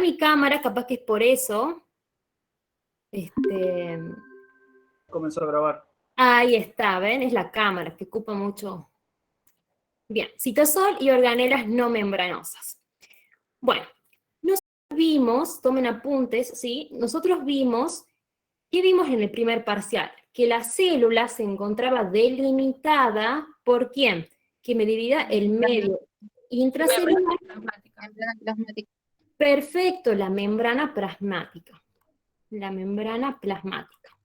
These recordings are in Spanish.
mi cámara, capaz que es por eso. Comenzó a grabar. Ahí está, ¿ven? Es la cámara que ocupa mucho. Bien, citosol y organelas no membranosas. Bueno, nosotros vimos, tomen apuntes, ¿sí? Nosotros vimos, ¿qué vimos en el primer parcial? Que la célula se encontraba delimitada ¿por quién? Que me dividía el medio intracelular. Perfecto, la membrana plasmática. La membrana plasmática.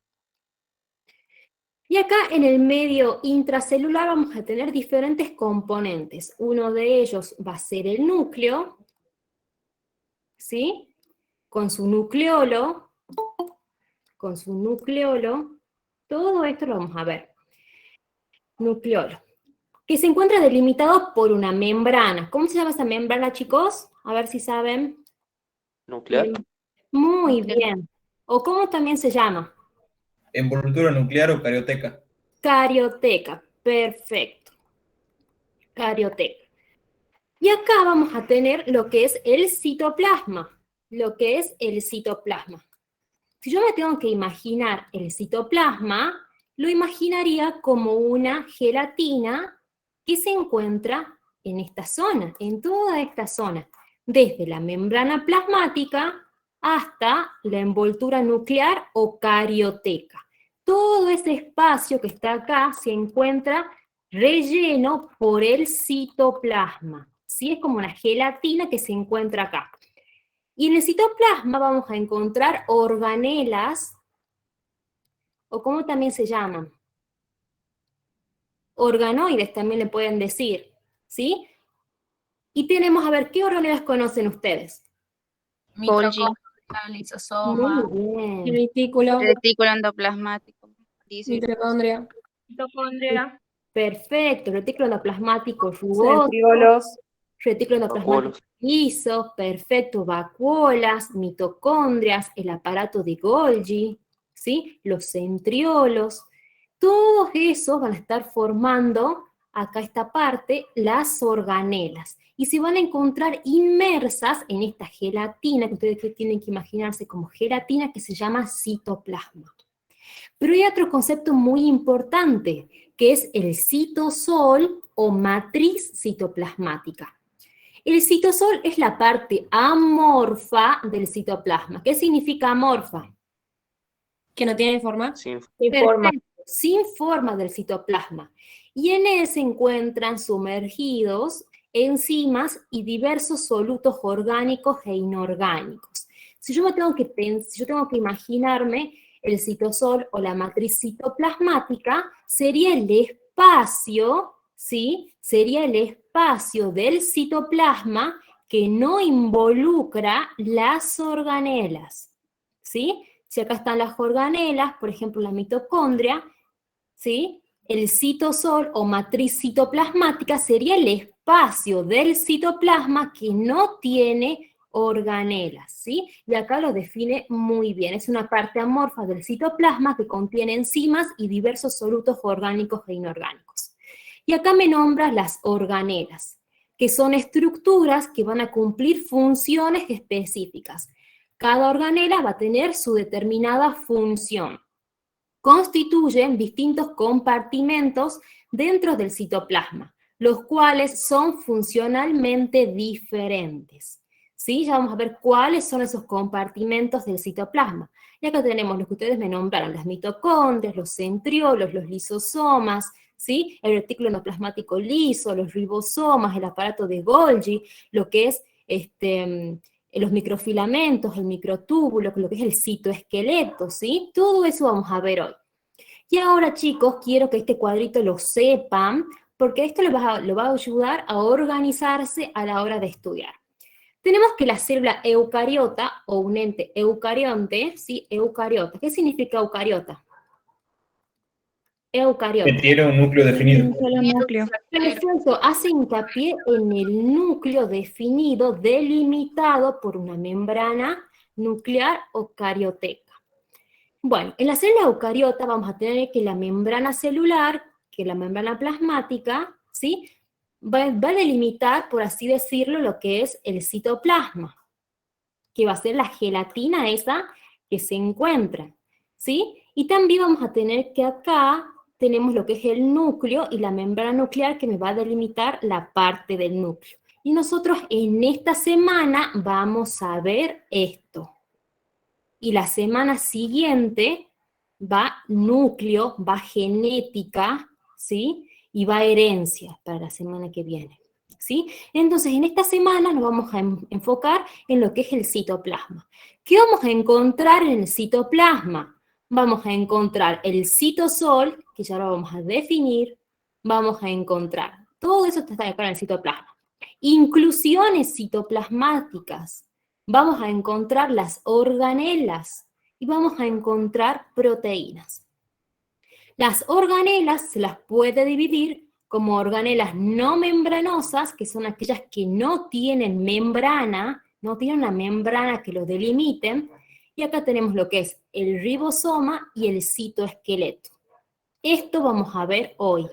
Y acá en el medio intracelular vamos a tener diferentes componentes. Uno de ellos va a ser el núcleo, ¿sí? Con su nucleolo, todo esto lo vamos a ver. Nucleolo, que se encuentra delimitado por una membrana. ¿Cómo se llama esa membrana, chicos? A ver si saben. Nuclear. Muy bien. ¿O cómo también se llama? Envoltura nuclear o carioteca. Carioteca, perfecto. Carioteca. Y acá vamos a tener lo que es el citoplasma. Si yo me tengo que imaginar el citoplasma, lo imaginaría como una gelatina que se encuentra en esta zona, en toda esta zona, desde la membrana plasmática hasta la envoltura nuclear o carioteca. Todo ese espacio que está acá se encuentra relleno por el citoplasma. ¿Sí? Es como una gelatina que se encuentra acá. Y en el citoplasma vamos a encontrar organelas, o ¿cómo también se llaman? Organoides también le pueden decir, ¿sí? Y tenemos, a ver, ¿qué organelas conocen ustedes? Mitocondria, lisosoma, Muy bien. Retículo, retículo endoplasmático, mitocondria, mitocondria, Perfecto, retículo endoplasmático rugoso, centriolos, retículo endoplasmático liso, perfecto, vacuolas, mitocondrias, el aparato de Golgi, ¿sí? Los centriolos, todos esos van a estar formando, acá esta parte, las organelas. Y se van a encontrar inmersas en esta gelatina, que ustedes tienen que imaginarse como gelatina, que se llama citoplasma. Pero hay otro concepto muy importante, que es el citosol o matriz citoplasmática. El citosol es la parte amorfa del citoplasma. ¿Qué significa amorfa? que no tiene forma. Sin forma. Sin forma del citoplasma. Y en él se encuentran sumergidos enzimas y diversos solutos orgánicos e inorgánicos. Si yo tengo que imaginarme el citosol o la matriz citoplasmática, sería el espacio, ¿sí? Sería el espacio del citoplasma que no involucra las organelas, ¿sí? Si acá están las organelas, por ejemplo la mitocondria, ¿sí? El citosol o matriz citoplasmática sería el espacio del citoplasma que no tiene organelas, ¿sí? Y acá lo define muy bien. Es una parte amorfa del citoplasma que contiene enzimas y diversos solutos orgánicos e inorgánicos. Y acá me nombra las organelas, que son estructuras que van a cumplir funciones específicas. Cada organela va a tener su determinada función. Constituyen distintos compartimentos dentro del citoplasma, los cuales son funcionalmente diferentes. ¿Sí? Ya vamos a ver cuáles son esos compartimentos del citoplasma. Y acá tenemos los que ustedes me nombraron, las mitocondrias, los centriolos, los lisosomas, ¿sí? El retículo endoplasmático liso, los ribosomas, el aparato de Golgi, lo que es los microfilamentos, el microtúbulo, lo que es el citoesqueleto, ¿sí? Todo eso vamos a ver hoy. Y ahora, chicos, quiero que este cuadrito lo sepan, porque esto lo va a ayudar a organizarse a la hora de estudiar. Tenemos que la célula eucariota, o un ente eucarionte, ¿sí? Eucariota. ¿Qué significa eucariota? Eucariota. Que tiene un núcleo definido. Un solo núcleo. Perfecto, hace hincapié en el núcleo definido, delimitado por una membrana nuclear o carioteca. Bueno, en la célula eucariota vamos a tener que la membrana celular, que la membrana plasmática, ¿sí? Va a delimitar, por así decirlo, lo que es el citoplasma. que va a ser la gelatina esa que se encuentra, ¿sí? Y también vamos a tener que acá tenemos lo que es el núcleo y la membrana nuclear que me va a delimitar la parte del núcleo. Y nosotros en esta semana vamos a ver esto. Y la semana siguiente va núcleo, va genética, ¿sí? Y va herencia para la semana que viene, ¿sí? Entonces, en esta semana nos vamos a enfocar en lo que es el citoplasma. ¿Qué vamos a encontrar en el citoplasma? Vamos a encontrar el citosol, que ya lo vamos a definir, vamos a encontrar, todo eso está acá en el citoplasma. Inclusiones citoplasmáticas, vamos a encontrar las organelas y vamos a encontrar proteínas. Las organelas se las puede dividir como organelas no membranosas, que son aquellas que no tienen membrana, no tienen una membrana que los delimiten, y acá tenemos lo que es el ribosoma y el citoesqueleto. Esto vamos a ver hoy.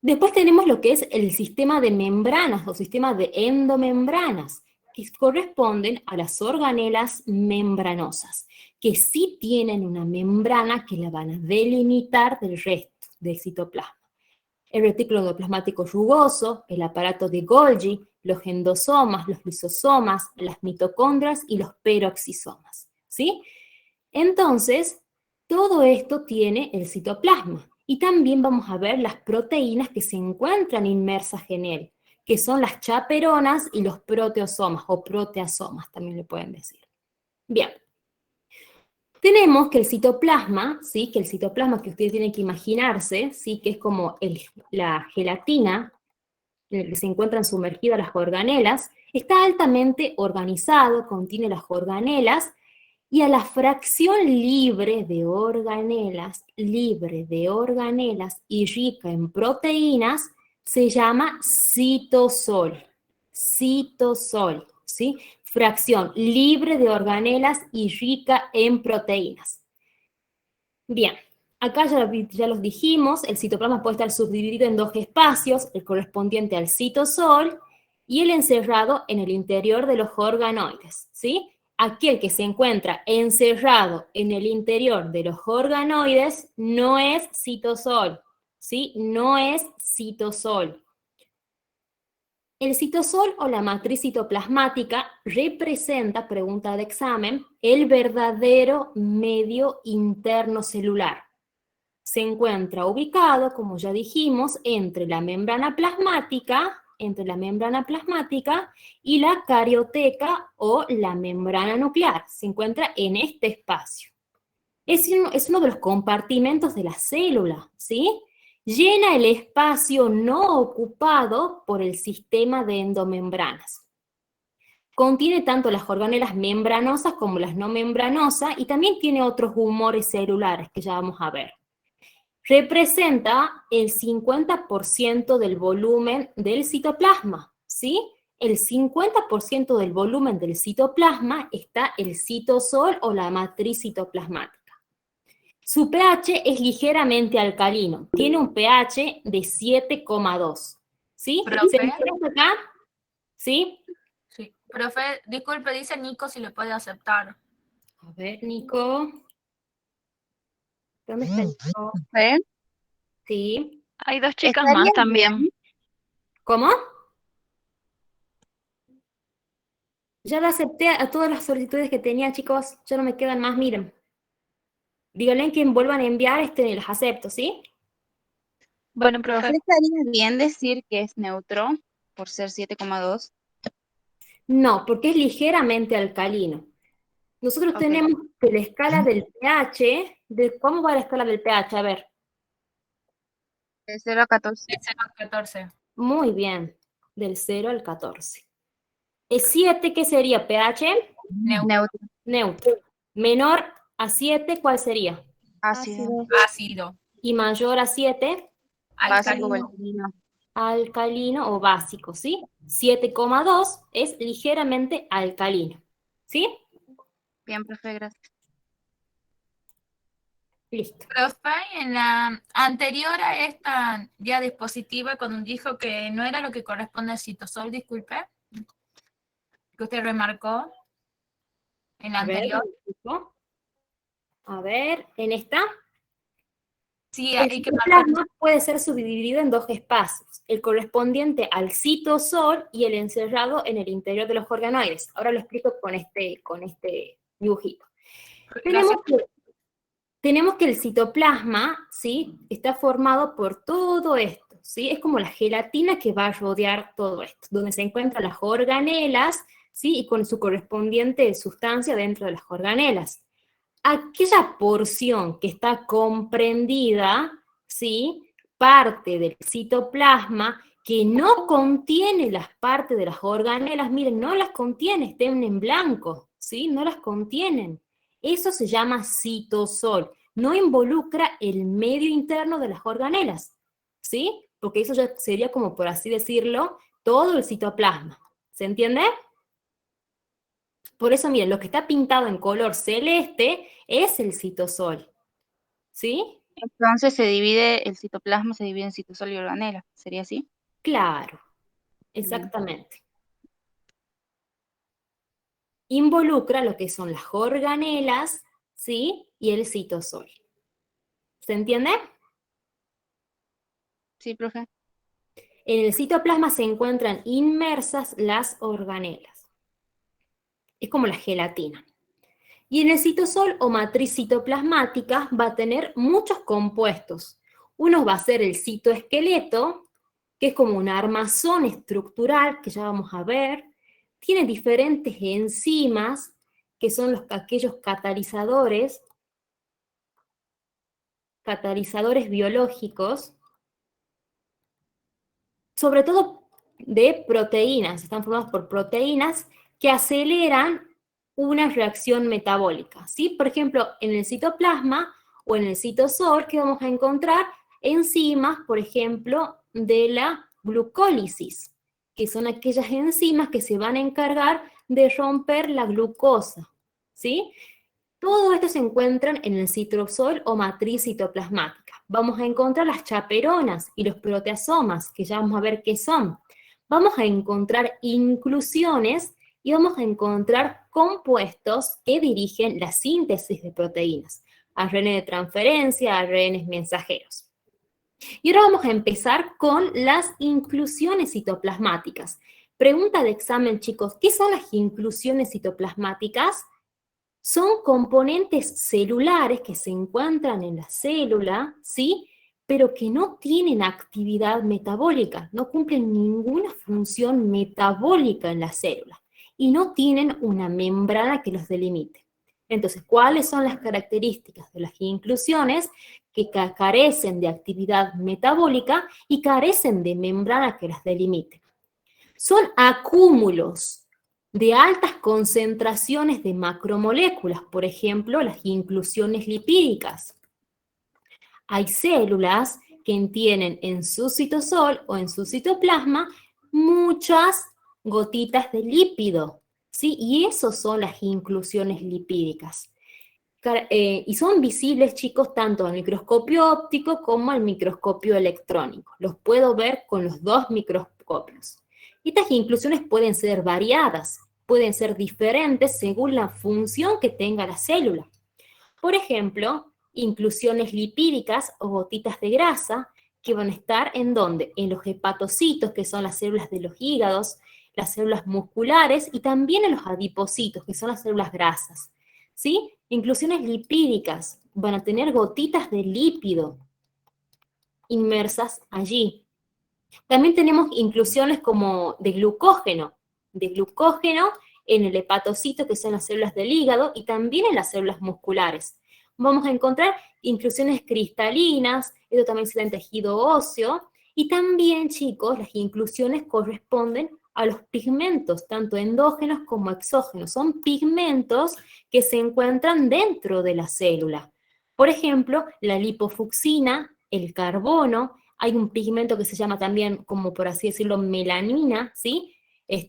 Después tenemos lo que es el sistema de membranas o sistema de endomembranas, que corresponden a las organelas membranosas, que sí tienen una membrana que la van a delimitar del resto del citoplasma. El retículo endoplasmático rugoso, el aparato de Golgi, los endosomas, los lisosomas, las mitocondrias y los peroxisomas, ¿sí? Entonces, todo esto tiene el citoplasma. Y también vamos a ver las proteínas que se encuentran inmersas en él, que son las chaperonas y los proteosomas, o proteasomas también le pueden decir. Bien. Tenemos que el citoplasma, ¿sí? Que el citoplasma que ustedes tienen que imaginarse, ¿sí? Que es como la gelatina en el que se encuentran sumergidas las organelas, está altamente organizado, contiene las organelas, y a la fracción libre de organelas y rica en proteínas, se llama citosol. Citosol, ¿sí? Fracción libre de organelas y rica en proteínas. Bien, acá ya los dijimos, el citoplasma puede estar subdividido en dos espacios, el correspondiente al citosol y el encerrado en el interior de los organoides, ¿sí? Aquel que se encuentra encerrado en el interior de los organoides no es citosol, ¿sí? No es citosol. El citosol o la matriz citoplasmática representa, pregunta de examen, el verdadero medio interno celular. Se encuentra ubicado, como ya dijimos, entre la membrana plasmática y la carioteca o la membrana nuclear. Se encuentra en este espacio. Es uno de los compartimentos de la célula, ¿sí? Llena el espacio no ocupado por el sistema de endomembranas. Contiene tanto las organelas membranosas como las no membranosas y también tiene otros humores celulares que ya vamos a ver. Representa el 50% del volumen del citoplasma, ¿sí? El 50% del volumen del citoplasma está el citosol o la matriz citoplasmática. Su pH es ligeramente alcalino, tiene un pH de 7,2, ¿sí? Profe. ¿Se entiende acá? ¿Sí? Sí. Profe, disculpe, dice Nico si le puede aceptar. A ver, Nico. ¿Dónde está Nico? ¿Eh? Sí. Hay dos chicas ¿Estaría más también. bien? ¿Cómo? Ya lo acepté a todas las solicitudes que tenía, chicos. Ya no me quedan más, miren. Díganle que vuelvan a enviar, las acepto, ¿sí? Bueno, ¿Profe, profe, estaría bien decir que es neutro por ser 7,2? No, porque es ligeramente alcalino. Nosotros Ok. tenemos que la escala del pH, ¿cómo va la escala del pH? A ver. De 0 a 14. De 0 a 14. Muy bien, del 0 al 14. ¿El 7 qué sería? pH Neutro. neutro. Menor a 7, ¿cuál sería? Ácido. Ácido. Y mayor a 7, Básico o Alcalino. alcalino. alcalino o básico, ¿sí? 7,2 es ligeramente alcalino, ¿sí? Bien, profe, gracias. Listo. Profe, en la anterior a esta diapositiva, cuando dijo que no era lo que corresponde al citosol, disculpe. que usted remarcó en la A ver, anterior. a ver, en esta. Sí, El hay que marcar. citoplasma puede ser subdividido en dos espacios, el correspondiente al citosol y el encerrado en el interior de los organoides. Ahora lo explico con este dibujito. Tenemos que el citoplasma, ¿sí?, está formado por todo esto, ¿sí? Es como la gelatina que va a rodear todo esto, donde se encuentran las organelas, ¿sí?, y con su correspondiente sustancia dentro de las organelas. Aquella porción que está comprendida, ¿sí?, parte del citoplasma que no contiene las partes de las organelas, miren, no las contiene, estén en blanco, ¿sí?, no las contienen. Eso se llama citosol, no involucra el medio interno de las organelas, ¿sí? Porque eso ya sería como, por así decirlo, todo el citoplasma, ¿se entiende? Por eso, miren, lo que está pintado en color celeste es el citosol, ¿sí? Entonces el citoplasma se divide en citosol y organela, ¿sería así? Claro, exactamente. Involucra lo que son las organelas, ¿sí?, y el citosol. ¿Se entiende? Sí, profe. En el citoplasma se encuentran inmersas las organelas. Es como la gelatina. Y en el citosol o matriz citoplasmática va a tener muchos compuestos. Uno va a ser el citoesqueleto, que es como un armazón estructural, que ya vamos a ver. Tiene diferentes enzimas, que son aquellos catalizadores biológicos, sobre todo de proteínas, están formados por proteínas que aceleran una reacción metabólica, ¿sí? Por ejemplo, en el citoplasma o en el citosol, que vamos a encontrar enzimas, por ejemplo, de la glucólisis, que son aquellas enzimas que se van a encargar de romper la glucosa, ¿sí? Todo esto se encuentran en el citosol o matriz citoplasmática. Vamos a encontrar las chaperonas y los proteasomas, que ya vamos a ver qué son. Vamos a encontrar inclusiones y vamos a encontrar compuestos que dirigen la síntesis de proteínas, ARN de transferencia, ARN mensajeros. Y ahora vamos a empezar con las inclusiones citoplasmáticas. Pregunta de examen, chicos, ¿qué son las inclusiones citoplasmáticas? Son componentes celulares que se encuentran en la célula, ¿sí?, pero que no tienen actividad metabólica, no cumplen ninguna función metabólica en la célula y no tienen una membrana que los delimite. Entonces, ¿cuáles son las características de las inclusiones? Que carecen de actividad metabólica y carecen de membrana que las delimite. Son acúmulos de altas concentraciones de macromoléculas, por ejemplo, las inclusiones lipídicas. Hay células que tienen en su citosol o en su citoplasma muchas gotitas de lípido, ¿sí? Y esos son las inclusiones lipídicas. Y son visibles, chicos, tanto al microscopio óptico como al microscopio electrónico. Los puedo ver con los dos microscopios. Estas inclusiones pueden ser variadas, pueden ser diferentes según la función que tenga la célula. Por ejemplo, inclusiones lipídicas o gotitas de grasa que van a estar ¿en dónde? En los hepatocitos, que son las células de los hígados, las células musculares y también en los adipocitos, que son las células grasas, ¿sí? Inclusiones lipídicas van a tener gotitas de lípido inmersas allí. También tenemos inclusiones como de glucógeno en el hepatocito, que son las células del hígado, y también en las células musculares. Vamos a encontrar inclusiones cristalinas, esto también se da en tejido óseo, y también, chicos, las inclusiones corresponden a los pigmentos, tanto endógenos como exógenos. Son pigmentos que se encuentran dentro de la célula. Por ejemplo, la lipofucsina, el carbono. Hay un pigmento que se llama también, como por así decirlo, melanina, ¿sí?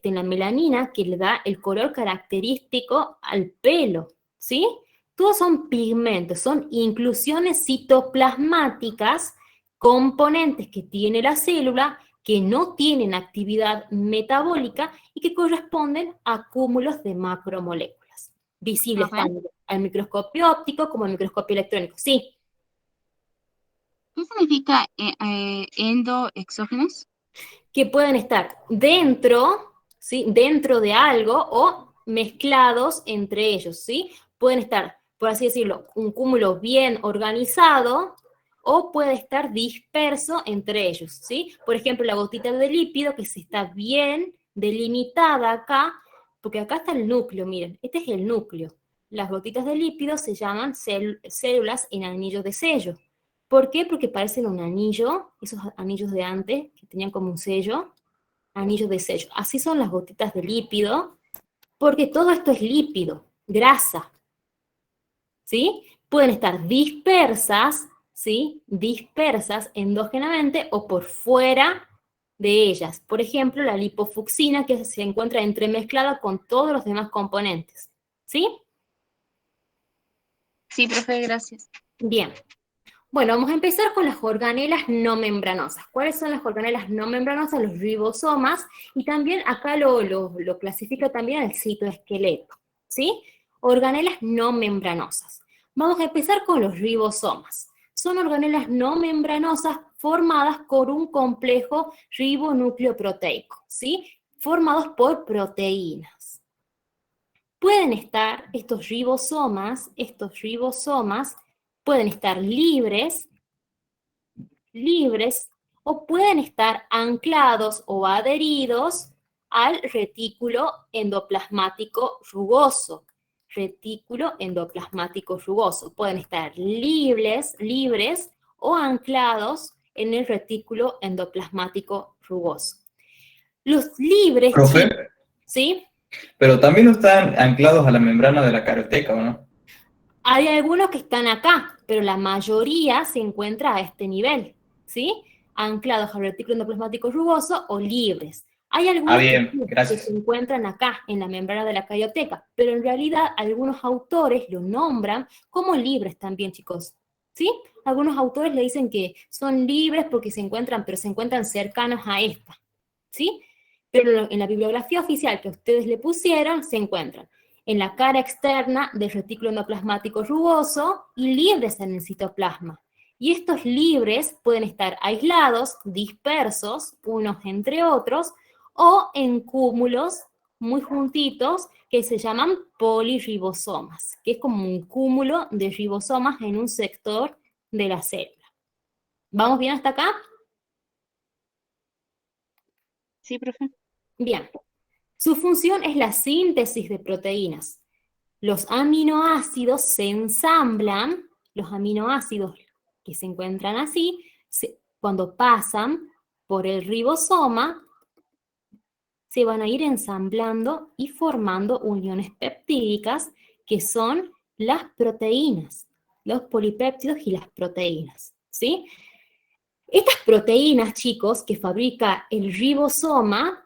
La melanina que le da el color característico al pelo, ¿sí? Todos son pigmentos, son inclusiones citoplasmáticas, componentes que tiene la célula que no tienen actividad metabólica y que corresponden a cúmulos de macromoléculas, visibles Ajá. tanto al microscopio óptico como al microscopio electrónico. Sí, ¿Qué significa endoexógenos? que pueden estar dentro, ¿sí? Dentro de algo o mezclados entre ellos, ¿sí? Pueden estar, por así decirlo, un cúmulo bien organizado o puede estar disperso entre ellos, ¿sí? Por ejemplo, la gotita de lípido que se está bien delimitada acá, porque acá está el núcleo, miren, este es el núcleo. Las gotitas de lípido se llaman células en anillos de sello. ¿Por qué? Porque parecen un anillo, esos anillos de antes, que tenían como un sello, anillos de sello. Así son las gotitas de lípido, porque todo esto es lípido, grasa, ¿sí? Pueden estar dispersas, ¿sí? Dispersas endógenamente o por fuera de ellas. Por ejemplo, la lipofucsina, que se encuentra entremezclada con todos los demás componentes, ¿sí? Sí, profe, gracias. Bien. Bueno, vamos a empezar con las organelas no membranosas. ¿Cuáles son las organelas no membranosas? Los ribosomas, y también acá lo clasifica también el citoesqueleto, ¿sí? Organelas no membranosas. Vamos a empezar con los ribosomas. Son organelas no membranosas formadas por un complejo ribonucleoproteico, ¿sí? Formados por proteínas. Pueden estar estos ribosomas pueden estar libres o pueden estar anclados o adheridos al retículo endoplasmático rugoso. Retículo endoplasmático rugoso. Pueden estar libres o anclados en el retículo endoplasmático rugoso. Los libres, Profe, ¿sí? pero también no están anclados a la membrana de la carioteca, ¿o no? Hay algunos que están acá, pero la mayoría se encuentra a este nivel, ¿sí? Anclados al retículo endoplasmático rugoso o libres. Hay algunos bien, que gracias. se encuentran acá, en la membrana de la carioteca, pero en realidad algunos autores lo nombran como libres también, chicos, ¿sí? Algunos autores le dicen que son libres porque se encuentran, pero se encuentran cercanos a esta, ¿sí? Pero en la bibliografía oficial que ustedes le pusieron, se encuentran en la cara externa del retículo endoplasmático rugoso y libres en el citoplasma. Y estos libres pueden estar aislados, dispersos, unos entre otros, o en cúmulos muy juntitos que se llaman poliribosomas, que es como un cúmulo de ribosomas en un sector de la célula. ¿Vamos bien hasta acá? Sí, profe. Bien. Su función es la síntesis de proteínas. Los aminoácidos se ensamblan, los aminoácidos que se encuentran así, cuando pasan por el ribosoma, se van a ir ensamblando y formando uniones peptídicas que son las proteínas, los polipéptidos y las proteínas, ¿sí? Estas proteínas, chicos, que fabrica el ribosoma,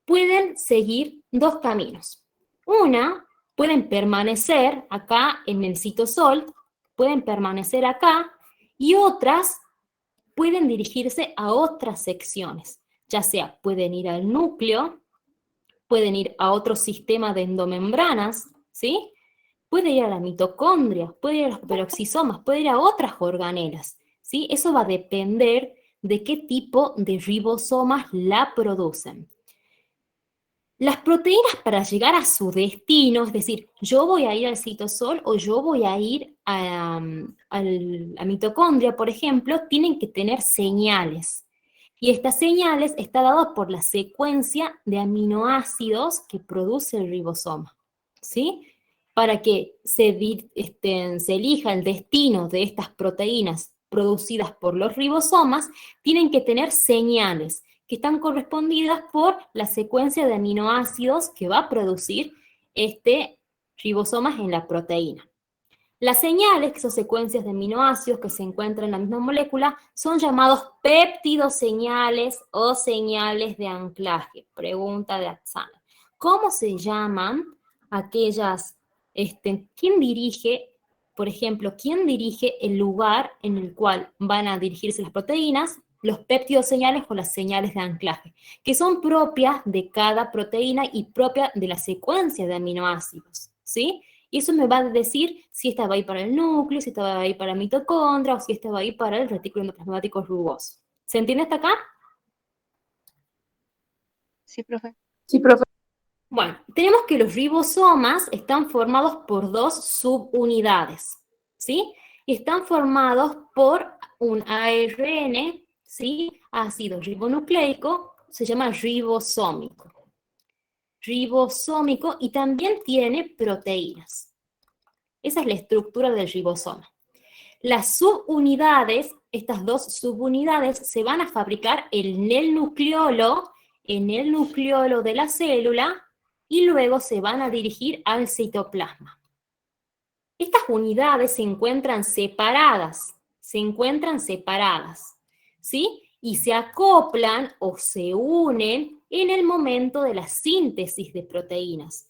pueden seguir dos caminos. Una, pueden permanecer acá en el citosol, pueden permanecer acá, y otras pueden dirigirse a otras secciones, ya sea pueden ir al núcleo, pueden ir a otro sistema de endomembranas, ¿sí? Puede ir a la mitocondria, puede ir a los peroxisomas, puede ir a otras organelas, ¿sí? Eso va a depender de qué tipo de ribosomas la producen. Las proteínas, para llegar a su destino, es decir, yo voy a ir al citosol o yo voy a ir a la mitocondria, por ejemplo, tienen que tener señales. Y estas señales están dadas por la secuencia de aminoácidos que produce el ribosoma, ¿sí? Para que se elija el destino de estas proteínas producidas por los ribosomas, tienen que tener señales que están correspondidas por la secuencia de aminoácidos que va a producir este ribosomas en la proteína. Las señales, que son secuencias de aminoácidos que se encuentran en la misma molécula, son llamados péptidoseñales o señales de anclaje. Pregunta de Atzana. ¿Cómo se llaman aquellas, quién dirige, por ejemplo, quién dirige el lugar en el cual van a dirigirse las proteínas? los péptidos señales o las señales de anclaje, que son propias de cada proteína y propias de la secuencia de aminoácidos, ¿sí? Y eso me va a decir si esta va a ir para el núcleo, si esta va a ir para la mitocondria o si esta va a ir para el retículo endoplasmático rugoso. ¿Se entiende hasta acá? Sí, profe. Sí, profe. Bueno, tenemos que los ribosomas están formados por dos subunidades, ¿sí? Y están formados por un ARN, ¿sí? Ácido ribonucleico, se llama ribosómico. Ribosómico y también tiene proteínas. Esa es la estructura del ribosoma. Las subunidades, estas dos subunidades, se van a fabricar en el nucleolo de la célula y luego se van a dirigir al citoplasma. Estas unidades se encuentran separadas, ¿sí? Y se acoplan o se unen en el momento de la síntesis de proteínas.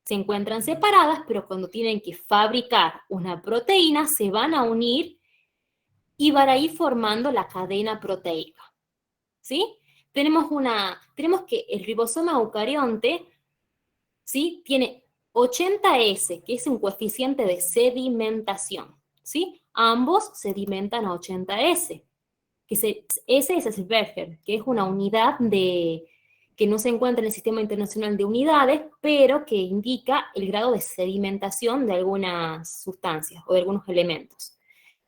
Se encuentran separadas, pero cuando tienen que fabricar una proteína, se van a unir y van a ir formando la cadena proteica, ¿sí? Tenemos que el ribosoma eucarionte, ¿sí? Tiene 80S, que es un coeficiente de sedimentación, ¿sí? Ambos sedimentan a 80S. Ese es el Berger, que es una unidad que no se encuentra en el Sistema Internacional de Unidades, pero que indica el grado de sedimentación de algunas sustancias o de algunos elementos.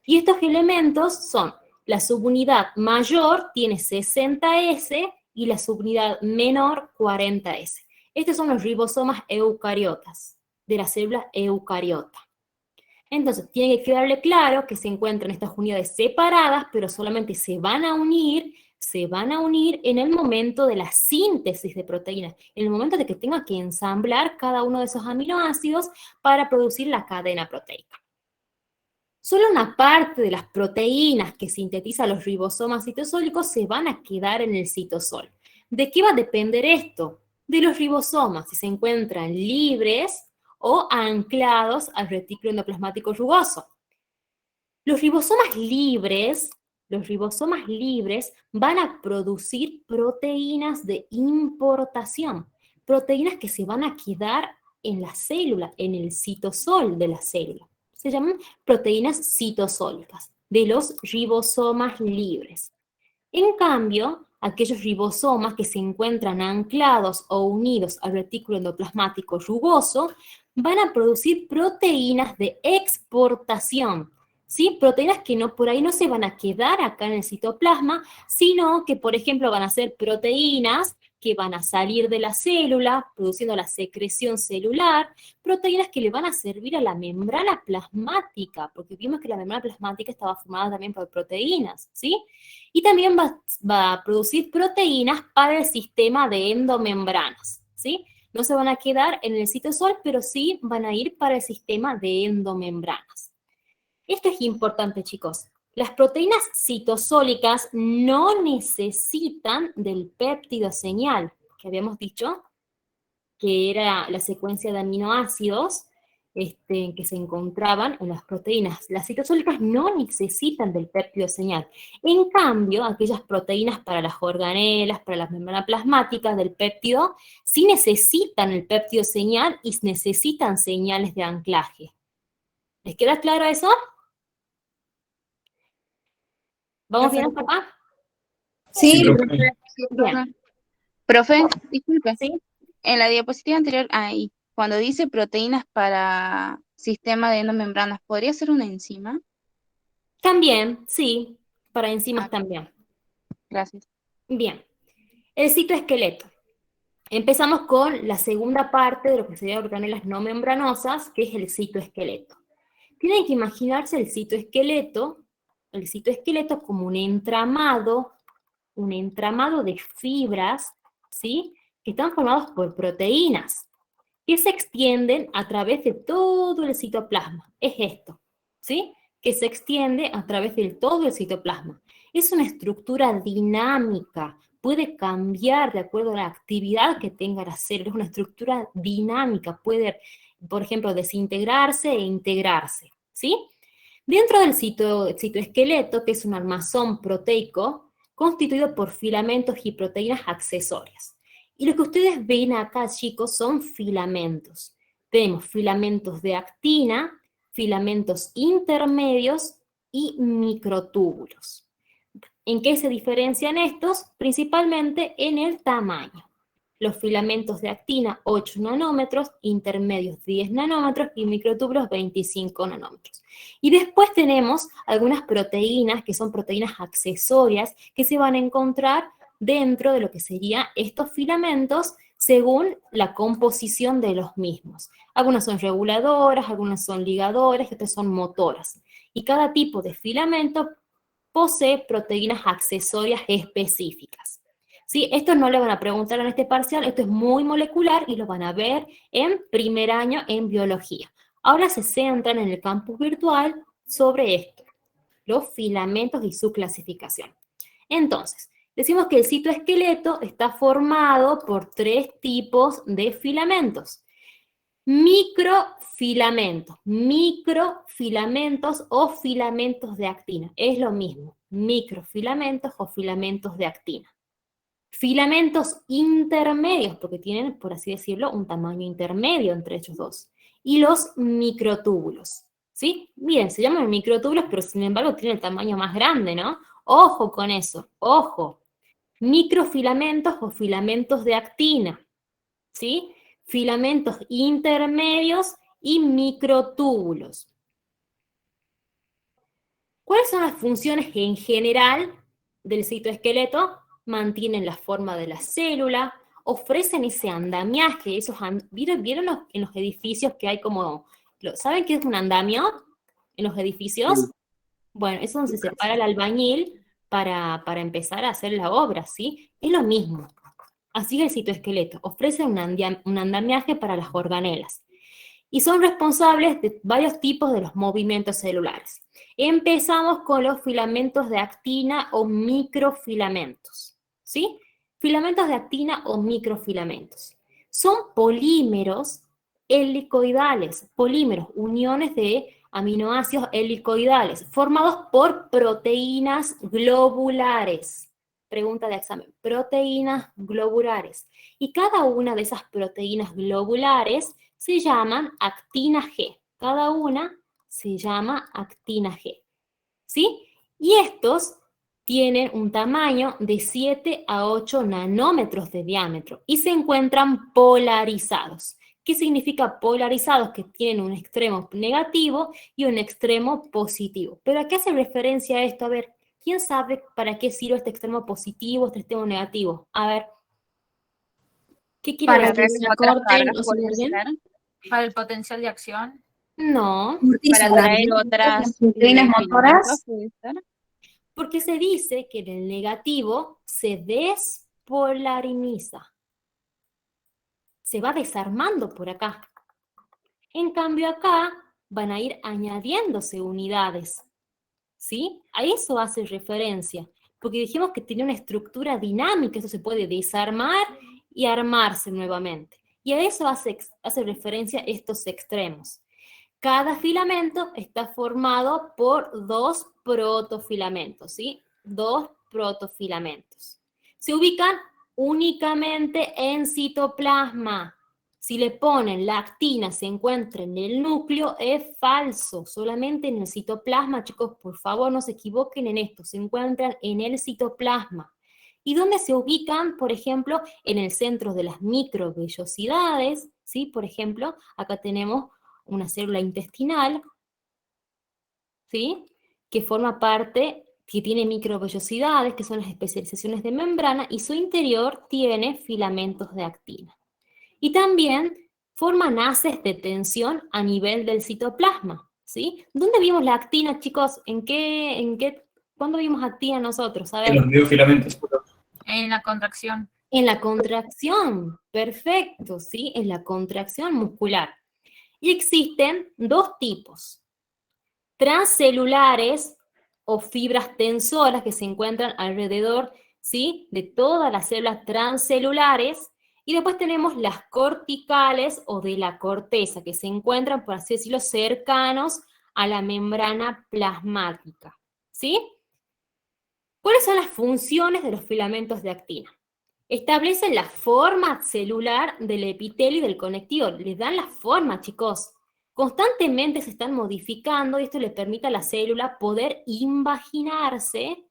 Y estos elementos son, la subunidad mayor tiene 60S y la subunidad menor 40S. Estos son los ribosomas eucariotas, de la célula eucariota. Entonces, tiene que quedarle claro que se encuentran estas unidades separadas, pero solamente se van a unir en el momento de la síntesis de proteínas, en el momento de que tenga que ensamblar cada uno de esos aminoácidos para producir la cadena proteica. Solo una parte de las proteínas que sintetizan los ribosomas citosólicos se van a quedar en el citosol. ¿De qué va a depender esto? De los ribosomas, si se encuentran libres o anclados al retículo endoplasmático rugoso. Los ribosomas libres van a producir proteínas de importación, proteínas que se van a quedar en la célula, en el citosol de la célula. Se llaman proteínas citosólicas de los ribosomas libres. En cambio, aquellos ribosomas que se encuentran anclados o unidos al retículo endoplasmático rugoso van a producir proteínas de exportación, ¿sí? Proteínas que por ahí no se van a quedar acá en el citoplasma, sino que, por ejemplo, van a ser proteínas que van a salir de la célula, produciendo la secreción celular, proteínas que le van a servir a la membrana plasmática, porque vimos que la membrana plasmática estaba formada también por proteínas, ¿sí? Y también va a producir proteínas para el sistema de endomembranas, ¿sí? No se van a quedar en el citosol, pero sí van a ir para el sistema de endomembranas. Esto es importante, chicos. Las proteínas citosólicas no necesitan del péptido señal, que habíamos dicho, que era la secuencia de aminoácidos que se encontraban en las proteínas. Las citosólicas no necesitan del péptido señal. En cambio, aquellas proteínas para las organelas, para las membranas plasmáticas del péptido, sí necesitan el péptido señal y necesitan señales de anclaje. ¿Les queda claro eso? ¿Vamos bien hasta acá? Sí, Sí, profe. Bien. Profe, disculpe. ¿Sí? En la diapositiva anterior, ahí, cuando dice proteínas para sistema de endomembranas, ¿podría ser una enzima? También, sí, para enzimas también. Gracias. Bien, el citoesqueleto. Empezamos con la segunda parte de lo que serían organelas no membranosas, que es el citoesqueleto. Tienen que imaginarse el citoesqueleto como un entramado de fibras, ¿sí? Que están formados por proteínas, que se extienden a través de todo el citoplasma. Es esto, ¿sí? Que se extiende a través de todo el citoplasma. Es una estructura dinámica, puede cambiar de acuerdo a la actividad que tenga la célula, es una estructura dinámica, puede, por ejemplo, desintegrarse e integrarse, ¿sí? Dentro del citoesqueleto, que es un armazón proteico, constituido por filamentos y proteínas accesorias. Y lo que ustedes ven acá, chicos, son filamentos. Tenemos filamentos de actina, filamentos intermedios y microtúbulos. ¿En qué se diferencian estos? Principalmente en el tamaño. Los filamentos de actina 8 nanómetros, intermedios 10 nanómetros y microtúbulos 25 nanómetros. Y después tenemos algunas proteínas que son proteínas accesorias que se van a encontrar dentro de lo que serían estos filamentos según la composición de los mismos. Algunas son reguladoras, algunas son ligadoras, otras son motoras. Y cada tipo de filamento posee proteínas accesorias específicas. ¿Sí? Esto no le van a preguntar en este parcial, esto es muy molecular y lo van a ver en primer año en biología. Ahora se centran en el campus virtual sobre esto, los filamentos y su clasificación. Entonces, decimos que el citoesqueleto está formado por 3 tipos de filamentos. Microfilamentos o filamentos de actina. Es lo mismo, microfilamentos o filamentos de actina. Filamentos intermedios, porque tienen, por así decirlo, un tamaño intermedio entre ellos dos. Y los microtúbulos, ¿sí? Miren, se llaman microtúbulos, pero sin embargo tienen el tamaño más grande, ¿no? Ojo con eso, ojo. Microfilamentos o filamentos de actina, ¿sí? Filamentos intermedios y microtúbulos. ¿Cuáles son las funciones en general del citoesqueleto? Mantienen la forma de la célula, ofrecen ese andamiaje, ¿vieron en los edificios que hay como, ¿saben qué es un andamio en los edificios? Sí. Bueno, eso es donde se separa el albañil para empezar a hacer la obra, ¿sí? Es lo mismo. Así es el citoesqueleto, ofrece un andamiaje para las organelas. Y son responsables de varios tipos de los movimientos celulares. Empezamos con los filamentos de actina o microfilamentos, ¿sí? Filamentos de actina o microfilamentos. Son polímeros helicoidales, polímeros, uniones de aminoácidos helicoidales, formados por proteínas globulares. Pregunta de examen, proteínas globulares. Y cada una de esas proteínas globulares se llaman actina G. Cada una se llama actina G. ¿Sí? Y estos tienen un tamaño de 7 a 8 nanómetros de diámetro y se encuentran polarizados. ¿Qué significa polarizados? Que tienen un extremo negativo y un extremo positivo. ¿Pero a qué hace referencia esto? A ver, ¿quién sabe para qué sirve este extremo positivo, este extremo negativo? A ver. ¿Qué quiere Para decir? que se Otras acorten cargas, o se puede alarguen. ser. Para el potencial de acción. No, Para traer otras proteínas motoras. filamentos, puede ser. porque se dice que en el negativo se despolariza. Se va desarmando por acá. En cambio acá van a ir añadiéndose unidades, ¿sí? A eso hace referencia, porque dijimos que tiene una estructura dinámica, eso se puede desarmar y armarse nuevamente. Y a eso hace referencia estos extremos. Cada filamento está formado por 2 protofilamentos, ¿sí? 2 protofilamentos. Se ubican únicamente en citoplasma. Si le ponen la actina se encuentra en el núcleo, es falso. Solamente en el citoplasma, chicos, por favor no se equivoquen en esto. Se encuentran en el citoplasma. ¿Y dónde se ubican? Por ejemplo, en el centro de las microvellosidades, ¿sí? Por ejemplo, acá tenemos una célula intestinal, ¿sí? Que forma parte, que tiene microvellosidades, que son las especializaciones de membrana, y su interior tiene filamentos de actina. Y también forman haces de tensión a nivel del citoplasma, ¿sí? ¿Dónde vimos la actina, chicos? ¿Cuándo vimos actina nosotros? A ver. En los biofilamentos. En la contracción. En la contracción, perfecto, ¿sí? En la contracción muscular. Y existen 2 tipos, transcelulares o fibras tensoras que se encuentran alrededor, ¿sí? De todas las células transcelulares, y después tenemos las corticales o de la corteza, que se encuentran, por así decirlo, cercanos a la membrana plasmática, ¿sí? ¿Cuáles son las funciones de los filamentos de actina? Establecen la forma celular del epitelio y del conectivo. Les dan la forma, chicos. Constantemente se están modificando y esto le permite a la célula poder invaginarse,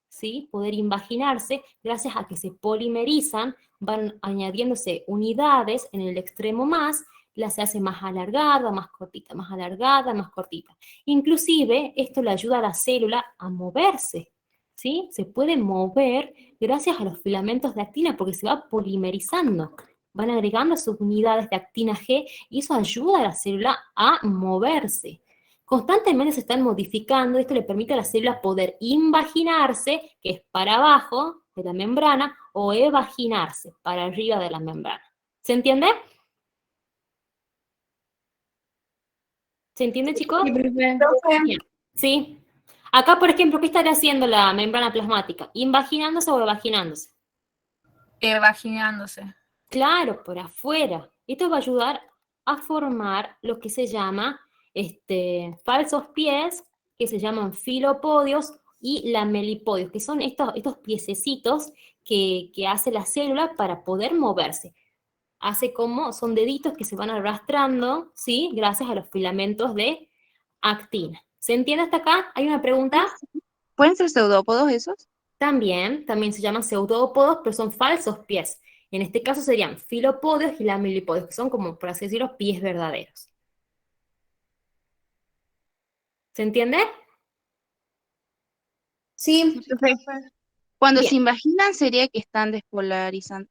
¿sí? Poder invaginarse gracias a que se polimerizan, van añadiéndose unidades en el extremo más, la se hace más alargada, más cortita, más alargada, más cortita. Inclusive, esto le ayuda a la célula a moverse, ¿sí? Se puede mover gracias a los filamentos de actina porque se va polimerizando. Van agregando sus unidades de actina G y eso ayuda a la célula a moverse. Constantemente se están modificando, esto le permite a la célula poder invaginarse, que es para abajo de la membrana, o evaginarse, para arriba de la membrana. ¿Se entiende? ¿Se entiende, chicos? Sí, profe. Bien. ¿Sí? Acá, por ejemplo, ¿qué estaría haciendo la membrana plasmática? ¿Invaginándose o evaginándose? Vaginándose. Claro, por afuera. Esto va a ayudar a formar lo que se llama falsos pies, que se llaman filopodios y lamelipodios, que son estos piececitos que hace la célula para poder moverse. Son deditos que se van arrastrando, ¿sí? Gracias a los filamentos de actina. ¿Se entiende hasta acá? ¿Hay una pregunta? ¿Pueden ser pseudópodos esos? También se llaman pseudópodos, pero son falsos pies. En este caso serían filopodios y lamelipodios, que son como, por así decirlo, pies verdaderos. ¿Se entiende? Sí, Cuando Bien. se invaginan sería que están despolarizando,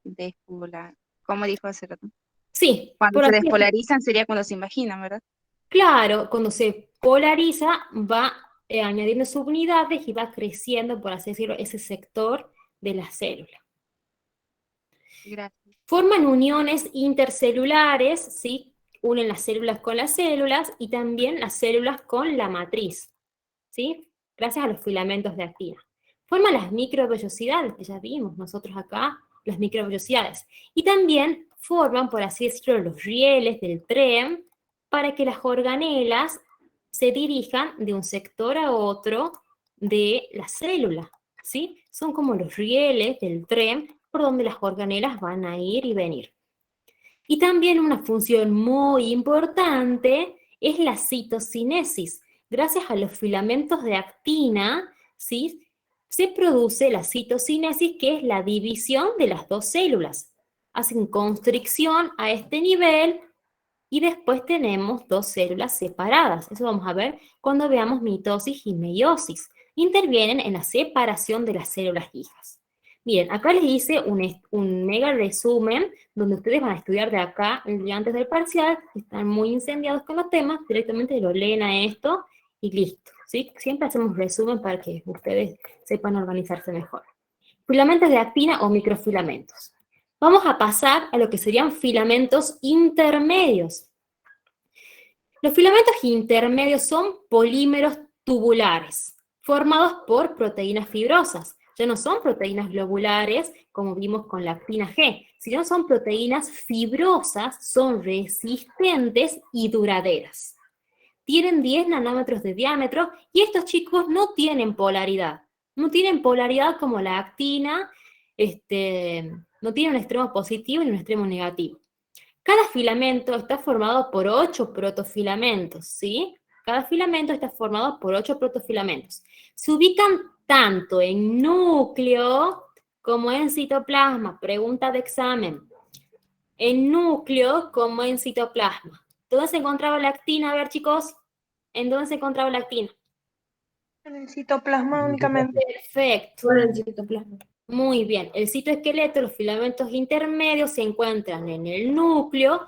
¿cómo dijo hace rato? Sí, Cuando por se así decirlo. despolarizan sería cuando se invaginan, ¿verdad? Claro, cuando se polariza va añadiendo subunidades y va creciendo, por así decirlo, ese sector de la célula. Gracias. Forman uniones intercelulares, ¿sí? Unen las células con las células y también las células con la matriz, ¿sí? Gracias a los filamentos de actina. Forman las microvellosidades, que ya vimos nosotros acá, las microvellosidades. Y también forman, por así decirlo, los rieles del tren para que las organelas se dirijan de un sector a otro de la célula, ¿sí? Son como los rieles del tren por donde las organelas van a ir y venir. Y también una función muy importante es la citocinesis. Gracias a los filamentos de actina, ¿sí? Se produce la citocinesis, que es la división de las dos células. Hacen constricción a este nivel y después tenemos dos células separadas. Eso vamos a ver cuando veamos mitosis y meiosis. Intervienen en la separación de las células hijas. Bien, acá les hice un mega resumen donde ustedes van a estudiar de acá el día antes del parcial, están muy incendiados con los temas, directamente lo leen a esto y listo, ¿sí? Siempre hacemos resumen para que ustedes sepan organizarse mejor. Filamentos de actina o microfilamentos. Vamos a pasar a lo que serían filamentos intermedios. Los filamentos intermedios son polímeros tubulares, formados por proteínas fibrosas. Ya no son proteínas globulares, como vimos con la actina G, sino son proteínas fibrosas, son resistentes y duraderas. Tienen 10 nanómetros de diámetro y estos chicos no tienen polaridad. No tienen polaridad como la actina, no tienen un extremo positivo ni un extremo negativo. Cada filamento está formado por 8 protofilamentos, ¿sí? Cada filamento está formado por 8 protofilamentos. Se ubican tanto en núcleo como en citoplasma. Pregunta de examen. En núcleo como en citoplasma. ¿Dónde se encontraba la actina? A ver, chicos. ¿En dónde se encontraba la actina? En el citoplasma únicamente. Perfecto. por el citoplasma. Muy bien. El citoesqueleto, los filamentos intermedios se encuentran en el núcleo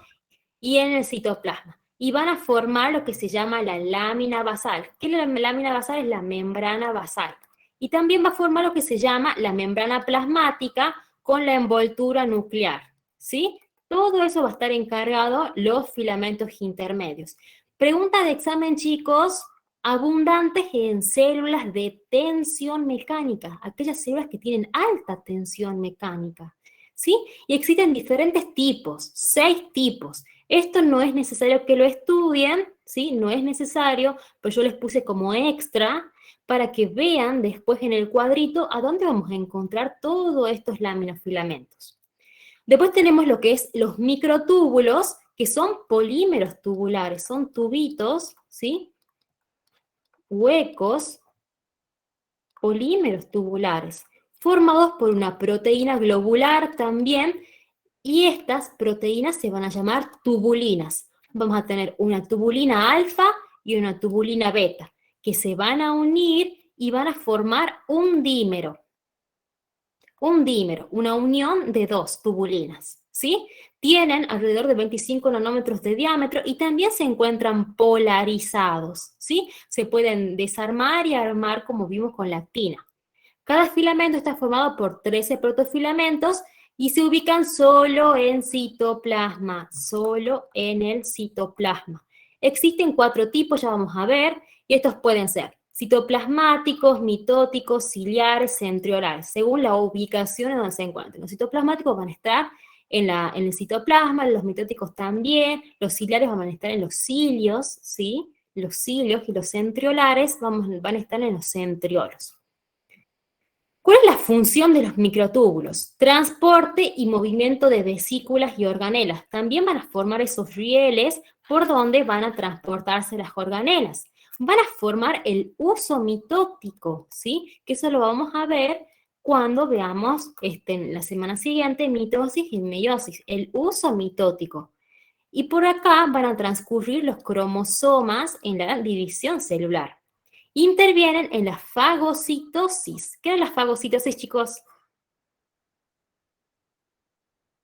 y en el citoplasma. Y van a formar lo que se llama la lámina basal. ¿Qué es la lámina basal? Es la membrana basal. Y también va a formar lo que se llama la membrana plasmática con la envoltura nuclear, ¿sí? Todo eso va a estar encargado los filamentos intermedios. Pregunta de examen, chicos, abundantes en células de tensión mecánica, aquellas células que tienen alta tensión mecánica, ¿sí? Y existen diferentes tipos, 6 tipos. Esto no es necesario que lo estudien, ¿sí? No es necesario, pero yo les puse como extra para que vean después en el cuadrito a dónde vamos a encontrar todos estos laminofilamentos. Después tenemos lo que es los microtúbulos, que son polímeros tubulares, son tubitos, ¿sí? Huecos, polímeros tubulares, formados por una proteína globular también, y estas proteínas se van a llamar tubulinas. Vamos a tener una tubulina alfa y una tubulina beta, que se van a unir y van a formar un dímero. Un dímero, una unión de dos tubulinas, ¿sí? Tienen alrededor de 25 nanómetros de diámetro y también se encuentran polarizados, ¿sí? Se pueden desarmar y armar como vimos con la actina. Cada filamento está formado por 13 protofilamentos y se ubican solo en citoplasma, solo en el citoplasma. Existen 4 tipos, ya vamos a ver, y estos pueden ser citoplasmáticos, mitóticos, ciliares, centriolares, según la ubicación en donde se encuentren. Los citoplasmáticos van a estar en el citoplasma, los mitóticos también, los ciliares van a estar en los cilios, ¿sí? Los cilios, y los centriolares van a estar en los centriolos. ¿Cuál es la función de los microtúbulos? Transporte y movimiento de vesículas y organelas. También van a formar esos rieles por donde van a transportarse las organelas. Van a formar el uso mitótico, ¿sí? Que eso lo vamos a ver cuando veamos en la semana siguiente mitosis y meiosis, el uso mitótico. Y por acá van a transcurrir los cromosomas en la división celular. Intervienen en la fagocitosis. ¿Qué es la fagocitosis, chicos?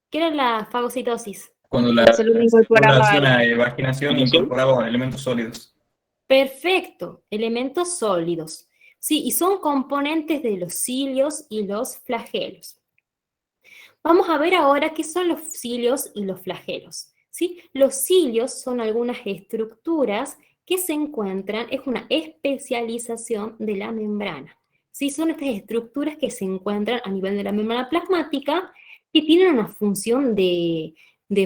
¿Qué es la fagocitosis? Cuando la célula incorporaba célula de vaginación incorporaba elementos sólidos. Perfecto, elementos sólidos. Sí, y son componentes de los cilios y los flagelos. Vamos a ver ahora qué son los cilios y los flagelos, ¿sí? Los cilios son algunas estructuras que se encuentran, es una especialización de la membrana, ¿sí? Son estas estructuras que se encuentran a nivel de la membrana plasmática que tienen una función de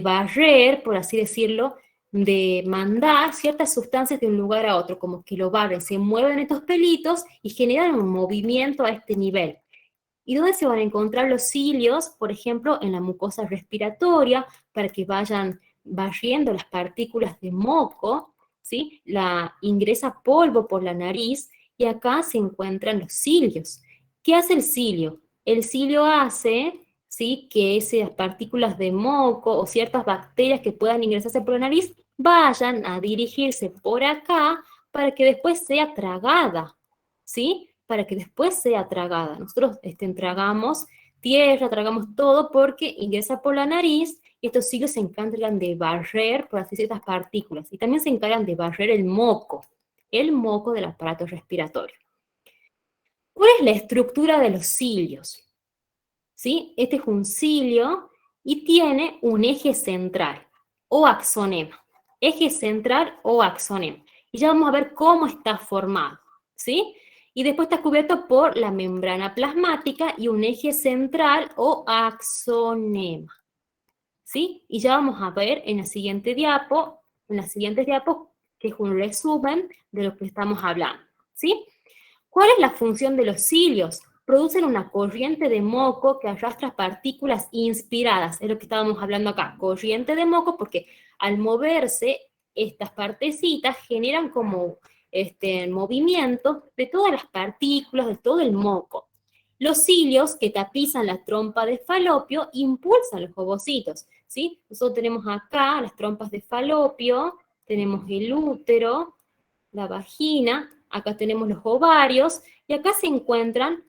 barrer, por así decirlo, de mandar ciertas sustancias de un lugar a otro, como que lo barren, se mueven estos pelitos y generan un movimiento a este nivel. ¿Y dónde se van a encontrar los cilios? Por ejemplo, en la mucosa respiratoria, para que vayan barriendo las partículas de moco, ¿sí? Ingresa polvo por la nariz y acá se encuentran los cilios. ¿Qué hace el cilio? El cilio hace, ¿sí?, que esas partículas de moco o ciertas bacterias que puedan ingresarse por la nariz vayan a dirigirse por acá para que después sea tragada, ¿sí? Para que después sea tragada. Nosotros tragamos tierra, tragamos todo porque ingresa por la nariz y estos cilios se encargan de barrer, por así decir, estas partículas. Y también se encargan de barrer el moco del aparato respiratorio. ¿Cuál es la estructura de los cilios? ¿Sí? Este es un cilio y tiene un eje central o axonema. Eje central o axonema. Y ya vamos a ver cómo está formado, ¿sí? Y después está cubierto por la membrana plasmática y un eje central o axonema, ¿sí? Y ya vamos a ver en la siguiente diapo, que es un resumen de lo que estamos hablando, ¿sí? ¿Cuál es la función de los cilios? Producen una corriente de moco que arrastra partículas inspiradas, es lo que estábamos hablando acá, corriente de moco, porque al moverse estas partecitas generan como movimiento de todas las partículas, de todo el moco. Los cilios que tapizan la trompa de falopio impulsan los ovocitos, ¿sí? Nosotros tenemos acá las trompas de falopio, tenemos el útero, la vagina, acá tenemos los ovarios, y acá se encuentran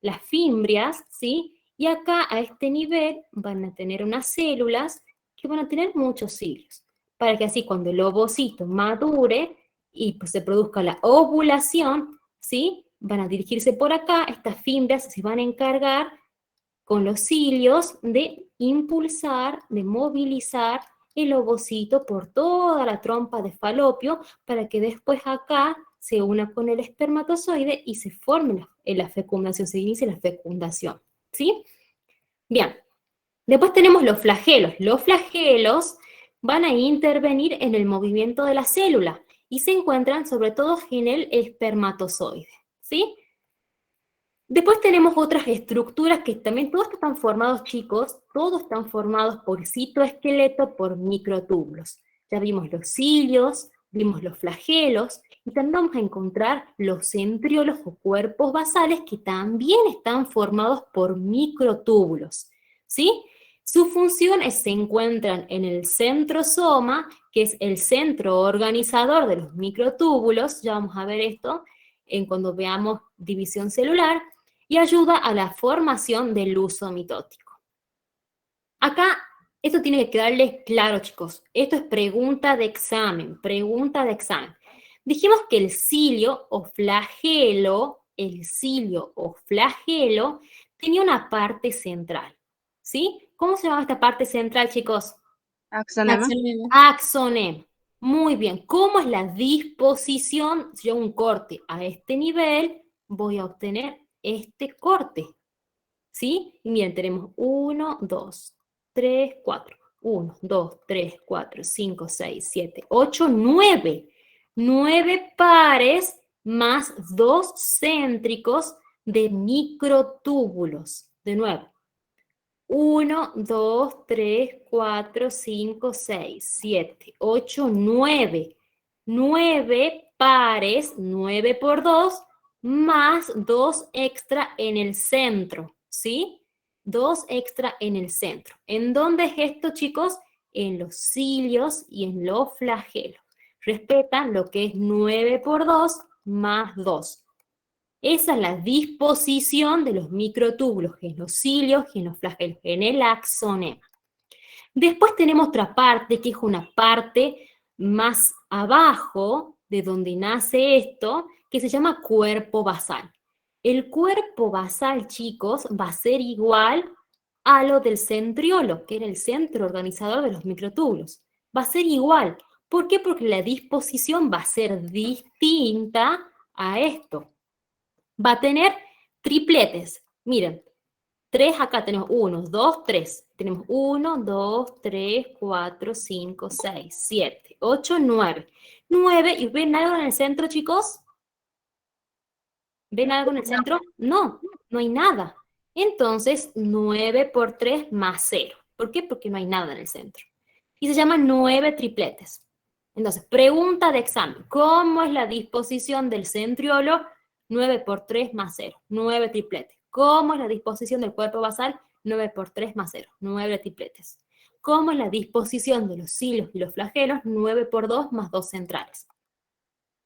las fimbrias, ¿sí? Y acá a este nivel van a tener unas células que van a tener muchos cilios, para que así cuando el ovocito madure y pues se produzca la ovulación, ¿sí? Van a dirigirse por acá, estas fimbrias se van a encargar con los cilios de impulsar, de movilizar el ovocito por toda la trompa de falopio para que después acá se una con el espermatozoide y se forme la fecundación, se inicie la fecundación, ¿sí? Bien, Después tenemos los flagelos. Los flagelos van a intervenir en el movimiento de la célula y se encuentran sobre todo en el espermatozoide, ¿sí? Después tenemos otras estructuras que también todos están formados, chicos, todos están formados por citoesqueleto, por microtúbulos. Ya vimos los cilios, vimos los flagelos, y también vamos a encontrar los centriolos o cuerpos basales que también están formados por microtúbulos, ¿sí? Su función es, se encuentran en el centrosoma, que es el centro organizador de los microtúbulos, ya vamos a ver esto cuando veamos división celular, y ayuda a la formación del huso mitótico. Acá, esto tiene que quedarles claro, chicos. Esto es pregunta de examen, pregunta de examen. Dijimos que el cilio o flagelo tenía una parte central, ¿sí? ¿Cómo se llama esta parte central, chicos? Axonema. Axonema. Muy bien. ¿Cómo es la disposición? Si yo hago un corte a este nivel, voy a obtener este corte, ¿sí? Y miren, tenemos 1, 2, 3, 4. 1, 2, 3, 4, 5, 6, 7, 8, 9. 9 pares más 2 céntricos de microtúbulos. De nuevo. 1, 2, 3, 4, 5, 6, 7, 8, 9. 9 pares, 9 por 2, más 2 extra en el centro, ¿sí? 2 extra en el centro. ¿En dónde es esto, chicos? En los cilios y en los flagelos. Respetan lo que es 9 por 2 más 2. Esa es la disposición de los microtúbulos, en los cilios y en los flagelos, en el axonema. Después tenemos otra parte, que es una parte más abajo de donde nace esto, que se llama cuerpo basal. El cuerpo basal, chicos, va a ser igual a lo del centriolo, que era el centro organizador de los microtúbulos. Va a ser igual. ¿Por qué? Porque la disposición va a ser distinta a esto. Va a tener tripletes. Miren, 3 acá tenemos 1, 2, 3. Tenemos 1, 2, 3, 4, 5, 6, 7, 8, 9. 9, ¿y ven algo en el centro, chicos? ¿Ven algo en el centro? No, no hay nada. Entonces, 9 por 3 más 0. ¿Por qué? Porque no hay nada en el centro. Y se llaman 9 tripletes. Entonces, pregunta de examen. ¿Cómo es la disposición del centriolo? 9 por 3 más 0. 9 tripletes. ¿Cómo es la disposición del cuerpo basal? 9 por 3 más 0. 9 tripletes. ¿Cómo es la disposición de los cilios y los flagelos? 9 por 2 más 2 centrales.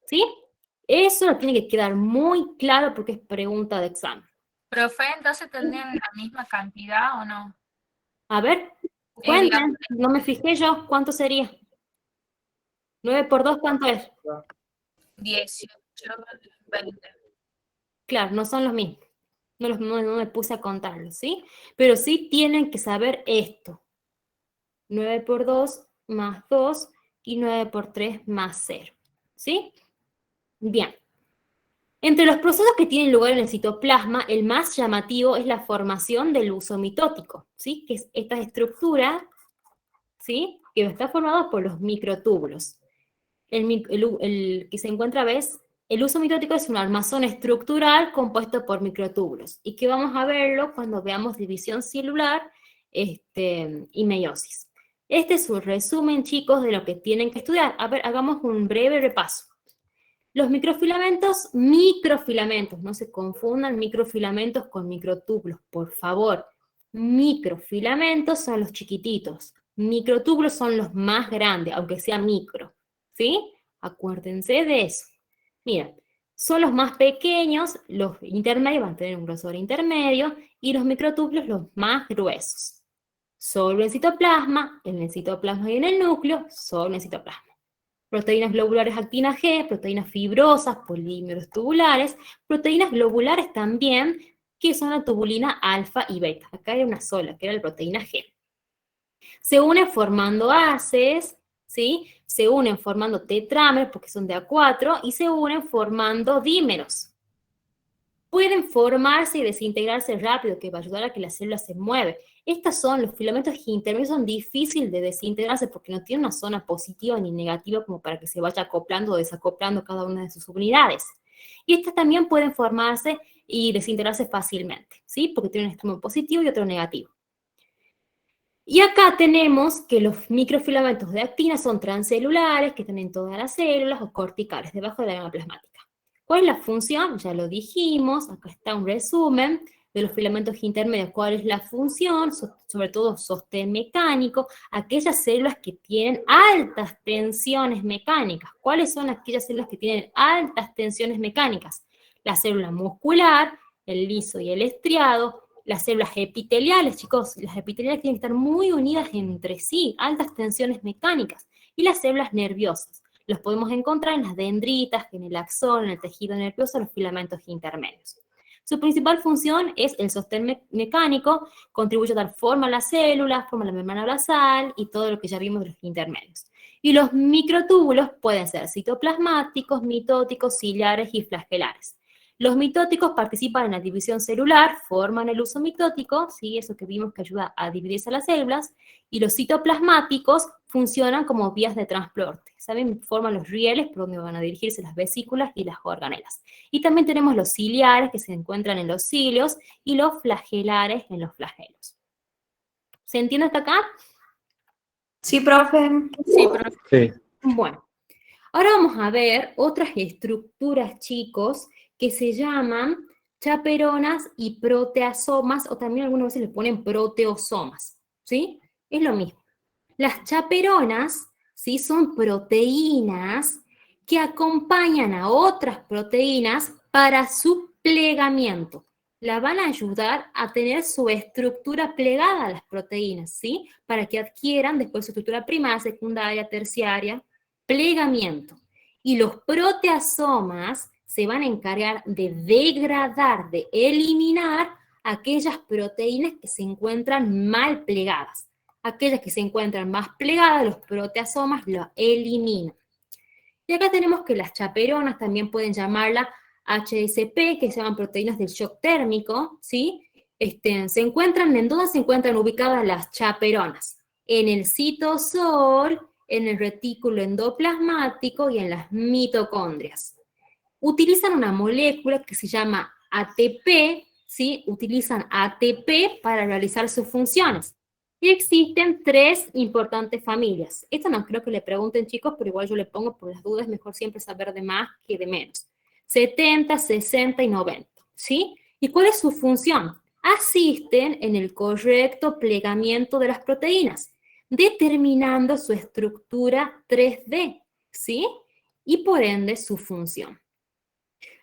¿Sí? Eso lo tiene que quedar muy claro porque es pregunta de examen. Profe, entonces tendrían la misma cantidad o no? A ver, cuenten. No me fijé yo. ¿Cuánto sería? 9 por 2, ¿cuánto es? 18, 20. Claro, no son los mismos. No me puse a contarlos, ¿sí? Pero sí tienen que saber esto. 9 por 2 más 2 y 9 por 3 más 0. ¿Sí? Bien. Entre los procesos que tienen lugar en el citoplasma, el más llamativo es la formación del huso mitótico, ¿sí? Que es esta estructura, ¿sí? Que está formada por los microtúbulos. El que se encuentra, ¿ves? El huso mitótico es un armazón estructural compuesto por microtúbulos, y que vamos a verlo cuando veamos división celular y meiosis. Este es un resumen, chicos, de lo que tienen que estudiar. A ver, hagamos un breve repaso. Los microfilamentos, no se confundan microfilamentos con microtúbulos, por favor. Microfilamentos son los chiquititos, microtúbulos son los más grandes, aunque sea micro, ¿sí? Acuérdense de eso. Mira, son los más pequeños, los intermedios van a tener un grosor intermedio, y los microtúbulos los más gruesos. Solo en citoplasma y en el núcleo, solo en citoplasma. Proteínas globulares actina G, proteínas fibrosas, polímeros tubulares, proteínas globulares también, que son la tubulina alfa y beta. Acá hay una sola, que era la proteína G. Se unen formando haces, ¿sí? Se unen formando tetrámeros, porque son de A4, y se unen formando dímeros. Pueden formarse y desintegrarse rápido, que va a ayudar a que la célula se mueva. Los filamentos intermedios son difíciles de desintegrarse porque no tienen una zona positiva ni negativa como para que se vaya acoplando o desacoplando cada una de sus subunidades. Y estas también pueden formarse y desintegrarse fácilmente, ¿sí? Porque tienen un extremo positivo y otro negativo. Y acá tenemos que los microfilamentos de actina son transcelulares, que están en todas las células, o corticales, debajo de la gama plasmática. ¿Cuál es la función? Ya lo dijimos, acá está un resumen de los filamentos intermedios. ¿Cuál es la función? Sobre todo sostén mecánico, aquellas células que tienen altas tensiones mecánicas. ¿Cuáles son aquellas células que tienen altas tensiones mecánicas? La célula muscular, el liso y el estriado, las células epiteliales, chicos, las epiteliales tienen que estar muy unidas entre sí, altas tensiones mecánicas, y las células nerviosas. Los podemos encontrar en las dendritas, en el axón, en el tejido nervioso, los filamentos intermedios. Su principal función es el sostén mecánico, contribuye a dar forma a las células, forma a la membrana basal y todo lo que ya vimos de los intermedios. Y los microtúbulos pueden ser citoplasmáticos, mitóticos, ciliares y flagelares. Los mitóticos participan en la división celular, forman el uso mitótico, ¿sí? Eso que vimos que ayuda a dividirse las células, y los citoplasmáticos funcionan como vías de transporte, ¿saben? Forman los rieles por donde van a dirigirse las vesículas y las organelas. Y también tenemos los ciliares que se encuentran en los cilios y los flagelares en los flagelos. ¿Se entiende hasta acá? Sí, profe. Sí, profe. Sí. Bueno, ahora vamos a ver otras estructuras, chicos, que se llaman chaperonas y proteasomas, o también algunas veces le ponen proteosomas, ¿sí? Es lo mismo. Las chaperonas, ¿sí? Son proteínas que acompañan a otras proteínas para su plegamiento. La van a ayudar a tener su estructura plegada a las proteínas, ¿sí? Para que adquieran después su estructura primaria, secundaria, terciaria, plegamiento. Y los proteasomas se van a encargar de degradar, de eliminar aquellas proteínas que se encuentran mal plegadas. Aquellas que se encuentran más plegadas, los proteasomas lo eliminan. Y acá tenemos que las chaperonas también pueden llamarla HSP, que se llaman proteínas del shock térmico, ¿sí? ¿En dónde se encuentran ubicadas las chaperonas? En el citosol, en el retículo endoplasmático y en las mitocondrias. Utilizan una molécula que se llama ATP, ¿sí? Utilizan ATP para realizar sus funciones. Y existen 3 importantes familias. Esto no creo que le pregunten, chicos, pero igual yo le pongo por las dudas, mejor siempre saber de más que de menos. 70, 60 y 90, ¿sí? ¿Y cuál es su función? Asisten en el correcto plegamiento de las proteínas, determinando su estructura 3D, ¿sí? Y por ende su función.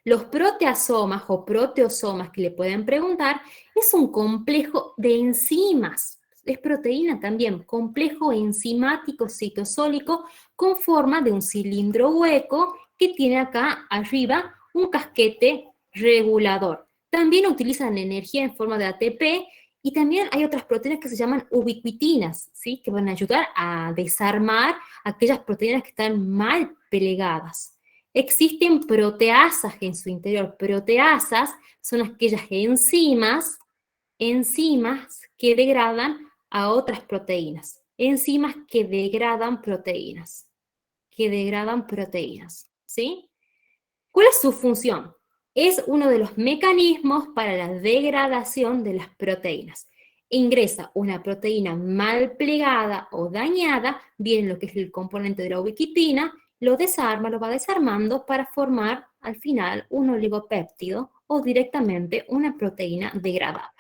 Los proteasomas o proteosomas que le pueden preguntar es un complejo de enzimas, es proteína también, complejo enzimático citosólico con forma de un cilindro hueco que tiene acá arriba un casquete regulador. También utilizan energía en forma de ATP y también hay otras proteínas que se llaman ubiquitinas, ¿sí? Que van a ayudar a desarmar aquellas proteínas que están mal plegadas. Existen proteasas en su interior. Proteasas son aquellas enzimas que degradan a otras proteínas. Enzimas que degradan proteínas. ¿Sí? ¿Cuál es su función? Es uno de los mecanismos para la degradación de las proteínas. Ingresa una proteína mal plegada o dañada, viene lo que es el componente de la ubiquitina, lo desarma, lo va desarmando para formar al final un oligopéptido o directamente una proteína degradada.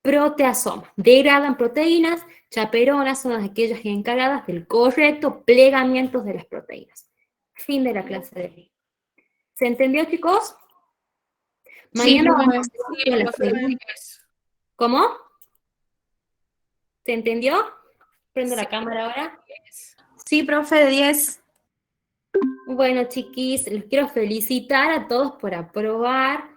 Proteasomas, degradan proteínas, chaperonas son aquellas encargadas del correcto plegamiento de las proteínas. Fin de la clase de hoy. ¿Se entendió, chicos? Sí, Mañana profe. vamos a seguir con la segunda. ¿Cómo? ¿Se entendió? Prendo la cámara ahora. Sí, profe, de 10. Bueno, chiquis, les quiero felicitar a todos por aprobar